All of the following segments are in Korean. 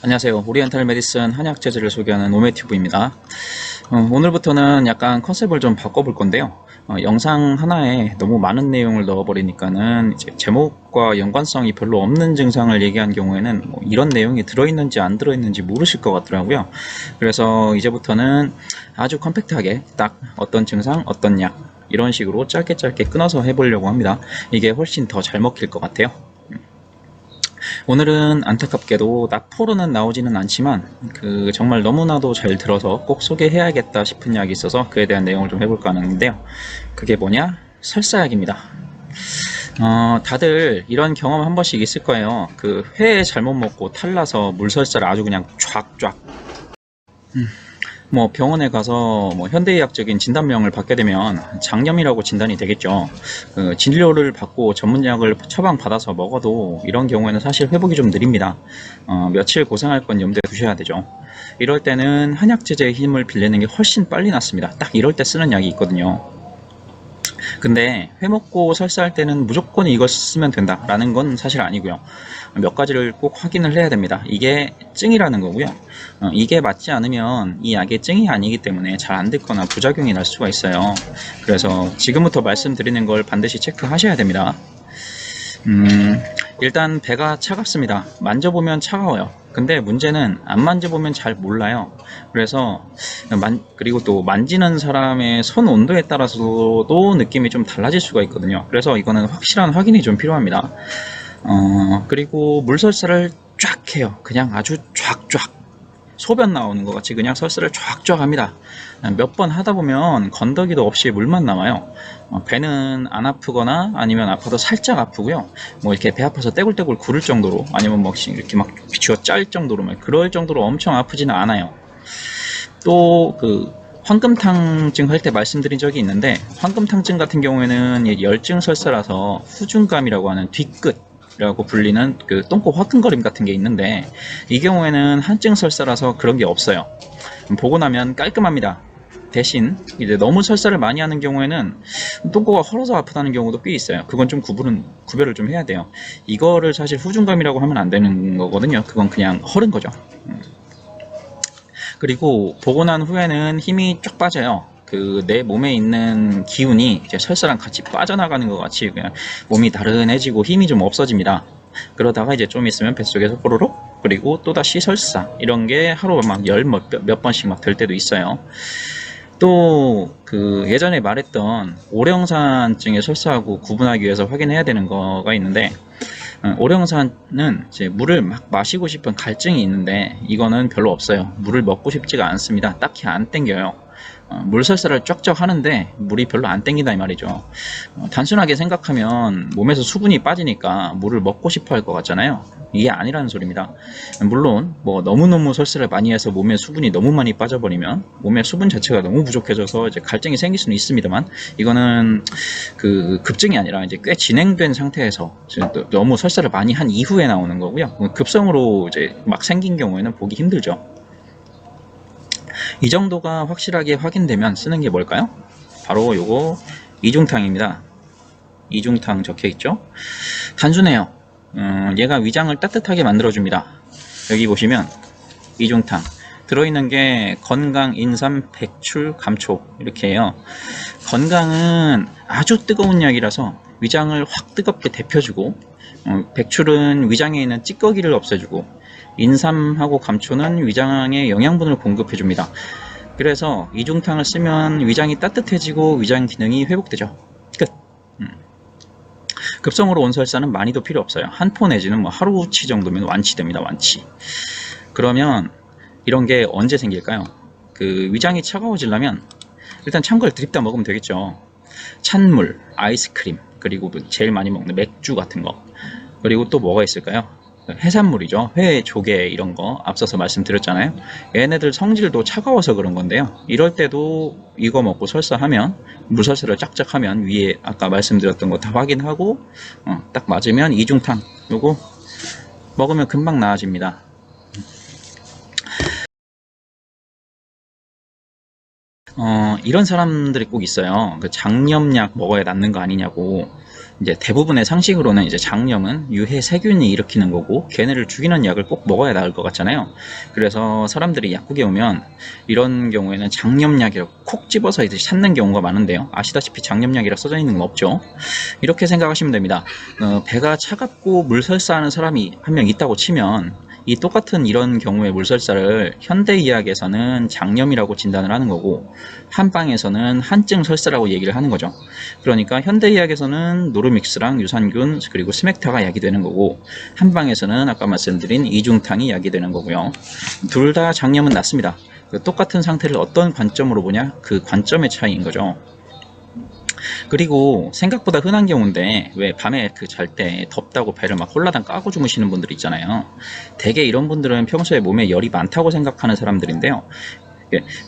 안녕하세요. 오리엔탈 메디슨 한약 재질을 소개하는 오메튜브입니다. 오늘부터는 약간 컨셉을 좀 바꿔볼 건데요. 영상 하나에 너무 많은 내용을 넣어버리니까는 이제 제목과 연관성이 별로 없는 증상을 얘기한 경우에는 뭐 이런 내용이 들어있는지 안 들어있는지 모르실 것 같더라고요. 그래서 이제부터는 아주 컴팩트하게 딱 어떤 증상, 어떤 약 이런 식으로 짧게 끊어서 해보려고 합니다. 이게 훨씬 더 잘 먹힐 것 같아요. 오늘은 안타깝게도 나포로는 나오지는 않지만 정말 너무나도 잘 들어서 꼭 소개해야겠다 싶은 약이 있어서 그에 대한 내용을 좀 해볼까 하는데요. 그게 뭐냐? 설사약입니다. 다들 이런 경험 한 번씩 있을 거예요. 회 잘못 먹고 탈나서 물설사를 아주 그냥 쫙쫙. 뭐 병원에 가서 뭐 현대의학적인 진단명을 받게 되면 장염이라고 진단이 되겠죠. 진료를 받고 전문약을 처방받아서 먹어도 이런 경우에는 사실 회복이 좀 느립니다. 며칠 고생할 건 염두에 두셔야 되죠. 이럴 때는 한약제제의 힘을 빌리는 게 훨씬 빨리 낫습니다. 딱 이럴 때 쓰는 약이 있거든요. 근데 회 먹고 설사할 때는 무조건 이걸 쓰면 된다라는 건 사실 아니고요. 몇 가지를 꼭 확인을 해야 됩니다. 이게 증이라는 거고요. 이게 맞지 않으면 이 약의 증이 아니기 때문에 잘 안 듣거나 부작용이 날 수가 있어요. 그래서 지금부터 말씀드리는 걸 반드시 체크하셔야 됩니다. 일단 배가 차갑습니다. 만져보면 차가워요. 근데 문제는 안 만져보면 잘 몰라요. 그래서 그리고 또 만지는 사람의 손 온도에 따라서도 느낌이 좀 달라질 수가 있거든요. 그래서 이거는 확실한 확인이 좀 필요합니다. 그리고 물설사를 쫙 해요. 그냥 아주 쫙쫙 소변 나오는 것 같이 그냥 설사를 쫙쫙 합니다. 몇 번 하다 보면 건더기도 없이 물만 남아요. 배는 안 아프거나 아니면 아파도 살짝 아프고요. 뭐 이렇게 배 아파서 떼굴떼굴 구를 정도로 아니면 막 이렇게 막 쥐어 짤 정도로 그럴 정도로 엄청 아프지는 않아요. 또 황금탕증 할 때 말씀드린 적이 있는데 황금탕증 같은 경우에는 열증 설사라서 후중감이라고 하는 뒤끝 라고 불리는 똥꼬 화끈거림 같은 게 있는데 이 경우에는 한증 설사라서 그런 게 없어요. 보고 나면 깔끔합니다. 대신 이제 너무 설사를 많이 하는 경우에는 똥꼬가 헐어서 아프다는 경우도 꽤 있어요. 그건 좀 구별을 좀 해야 돼요. 이거를 사실 후중감이라고 하면 안 되는 거거든요. 그건 그냥 헐은 거죠. 그리고 보고 난 후에는 힘이 쫙 빠져요. 내 몸에 있는 기운이 이제 설사랑 같이 빠져나가는 것 같이 그냥 몸이 나른해지고 힘이 좀 없어집니다. 그러다가 이제 좀 있으면 뱃속에서 호로록 그리고 또다시 설사 이런 게 하루 막 몇 번씩 막 될 때도 있어요. 또 예전에 말했던 오령산증의 설사하고 구분하기 위해서 확인해야 되는 거가 있는데 오령산은 이제 물을 막 마시고 싶은 갈증이 있는데 이거는 별로 없어요. 물을 먹고 싶지가 않습니다. 딱히 안 땡겨요. 물설사를 쫙쫙 하는데 물이 별로 안 땡긴다 이 말이죠. 단순하게 생각하면 몸에서 수분이 빠지니까 물을 먹고 싶어 할 것 같잖아요. 이게 아니라는 소리입니다. 물론 뭐 너무너무 설사를 많이 해서 몸에 수분이 너무 많이 빠져버리면 몸에 수분 자체가 너무 부족해져서 이제 갈증이 생길 수는 있습니다만 이거는 급증이 아니라 이제 꽤 진행된 상태에서 너무 설사를 많이 한 이후에 나오는 거고요. 급성으로 이제 막 생긴 경우에는 보기 힘들죠. 이 정도가 확실하게 확인되면 쓰는 게 뭘까요? 바로 요거 이중탕입니다. 이중탕 적혀있죠? 단순해요. 얘가 위장을 따뜻하게 만들어줍니다. 여기 보시면 이중탕 들어있는 게 건강, 인삼, 백출, 감초 이렇게 해요. 건강은 아주 뜨거운 약이라서 위장을 확 뜨겁게 데펴주고 백출은 위장에 있는 찌꺼기를 없애주고 인삼하고 감초는 위장에 영양분을 공급해줍니다. 그래서 이중탕을 쓰면 위장이 따뜻해지고 위장 기능이 회복되죠. 끝. 급성으로 온 설사는 많이도 필요 없어요. 한 포 내지는 뭐 하루치 정도면 완치됩니다. 완치. 그러면 이런 게 언제 생길까요? 위장이 차가워지려면 일단 찬 걸 들이다 먹으면 되겠죠. 찬물, 아이스크림, 그리고 제일 많이 먹는 맥주 같은 거. 그리고 또 뭐가 있을까요? 해산물이죠. 회, 조개 이런 거 앞서서 말씀드렸잖아요. 얘네들 성질도 차가워서 그런 건데요. 이럴 때도 이거 먹고 설사하면 물설사를 쫙쫙 하면 위에 아까 말씀드렸던 거 다 확인하고 딱 맞으면 이중탕 요거 먹으면 금방 나아집니다. 이런 사람들이 꼭 있어요. 장염약 먹어야 낫는 거 아니냐고. 이제 대부분의 상식으로는 이제 장염은 유해 세균이 일으키는 거고 걔네를 죽이는 약을 꼭 먹어야 나을 것 같잖아요. 그래서 사람들이 약국에 오면 이런 경우에는 장염약이라고 콕 집어서 이제 찾는 경우가 많은데요. 아시다시피 장염약이라 써져 있는 건 없죠. 이렇게 생각하시면 됩니다. 배가 차갑고 물설사하는 사람이 한 명 있다고 치면 이 똑같은 이런 경우의 물설사를 현대의학에서는 장염이라고 진단을 하는 거고 한방에서는 한증 설사라고 얘기를 하는 거죠. 그러니까 현대의학에서는 노르믹스랑 유산균 그리고 스맥타가 약이 되는 거고 한방에서는 아까 말씀드린 이중탕이 약이 되는 거고요. 둘 다 장염은 낫습니다. 똑같은 상태를 어떤 관점으로 보냐? 그 관점의 차이인 거죠. 그리고 생각보다 흔한 경우인데 왜 밤에 그 잘 때 덥다고 배를 막 홀라당 까고 주무시는 분들 있잖아요. 대개 이런 분들은 평소에 몸에 열이 많다고 생각하는 사람들인데요.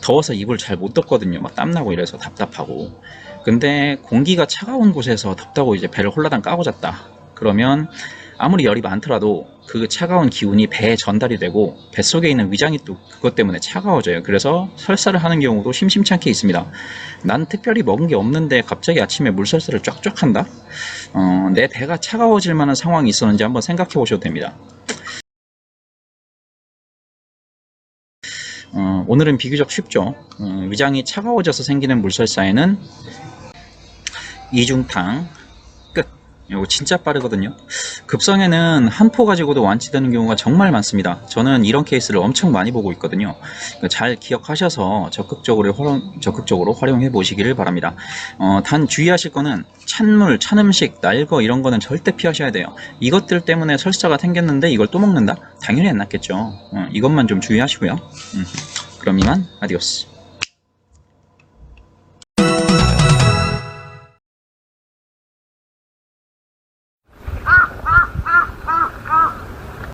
더워서 이불 잘 못 덮거든요. 막 땀나고 이래서 답답하고. 근데 공기가 차가운 곳에서 덥다고 이제 배를 홀라당 까고 잤다. 그러면 아무리 열이 많더라도 그 차가운 기운이 배에 전달이 되고 뱃속에 있는 위장이 또 그것 때문에 차가워져요. 그래서 설사를 하는 경우도 심심찮게 있습니다. 난 특별히 먹은 게 없는데 갑자기 아침에 물설사를 쫙쫙 한다? 내 배가 차가워질 만한 상황이 있었는지 한번 생각해 보셔도 됩니다. 오늘은 비교적 쉽죠. 위장이 차가워져서 생기는 물설사에는 이중탕 끝. 이거 진짜 빠르거든요. 급성에는 한 포 가지고도 완치되는 경우가 정말 많습니다. 저는 이런 케이스를 엄청 많이 보고 있거든요. 잘 기억하셔서 적극적으로 활용해 보시기를 바랍니다. 단 주의하실 거는 찬물, 찬 음식, 날거 이런 거는 절대 피하셔야 돼요. 이것들 때문에 설사가 생겼는데 이걸 또 먹는다? 당연히 안 낫겠죠. 이것만 좀 주의하시고요. 그럼 이만 아디오스.